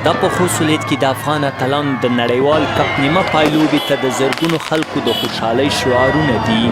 دا په خوست ولایت کې د افغان اتلانو د نړیوال کپ نیمه پایلوبې ته د زرګونو خلکو د خوشحالۍ شعارونه دي.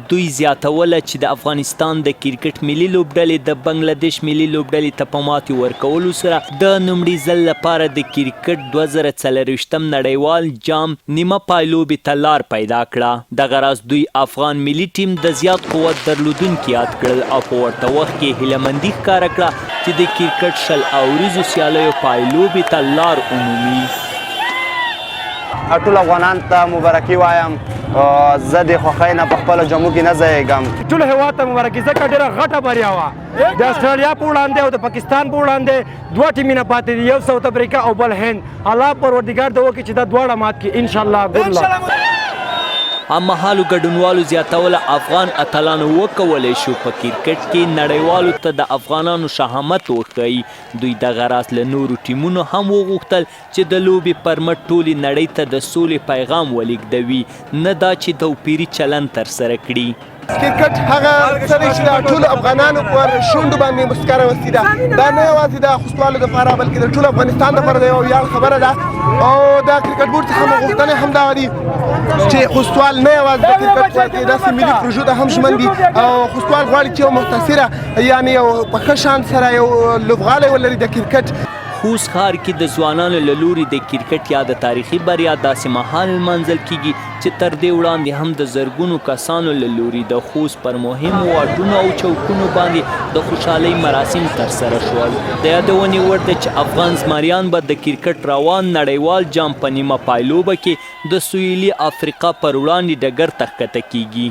دوی زیاتوله چې د افغانستان د کریکټ ملي لوبډلې د بانگلدیش ملي لوبډلې ته په ماتې ورکولو سره د لومړي ځل لپاره د کریکټ 2024 نړیوال جام نیمه پایلوبې ته لار پیدا کړه. دغه راز دوی افغان ملي ټیم د زیات قوت درلودونکی یاد کړل او په ورته وخت کې هیله مندي ښکاره کړه چې د کریکټ شل اوریزو سیالیو پایلوبې ته لار عمومي. ټول افغانانو ته مبارکي وایم. زه د خوښۍ نه په خپله جامو کې نه ځایږم. ټول هېواد ته مبارکي ځکه ډېره غټه بریا وه. د اسټرالیا په وړاندې او د پاکستان په وړاندې دوه ټیمونه پاتې دي، یو ساوت افریقا او بل هند. الله پروردګار دعا وکړي چې دا دواړه مات کړي انشاءالله. ګډ لک. هممهالو ګډونوالو زیاتوله افغان اتلانو وکولی شو په کرکټ کې نړیوالو ته د افغانانو شهامت وښیي. دوی دغه راز له نورو ټیمونو هم وغوښتل چې د لوبې پر مټ ټولې نړۍ ته د سولې پیغام ولېږدوي، نه دا چې توپیري چلند ترسره کړي. کرکټ هغه څه دی چې د ټولو افغانانو پر شونډو باندې مسکا راوستې ده. دا نه یوازې د خوستوالو دپاره بلکې د ټول افغانستان دپاره د یو ویاړ خبره ده. او د کرکټ بورډ څخه مو غوښتنې هم دغه دي چې خوستوال نه یوازې د کرکټ په داسې ملي پروژو ته هم ژمن دي او خوستوال غواړي چې یو مختصره یعنې یو په ښه شان سره یو لوبغالی ولري د کرکټ. خوست ښار کې د ځوانانو له لوري د کرکټ یا د تاریخي بریا داسې مهال لمانځل کیږي چې تر دې وړاندې هم د زرګونو کسانو له لوري د خوست پر مهمو واټونو او چوکونو باندې د خوشحالۍ مراسم ترسره شول. د یادونې وړ ده چې افغان زمریان به د کرکټ روان نړیوال جام په نیمه پایلوبه کې د سویلي افریقا پر وړاندې ډګر ته ښکته کیږي.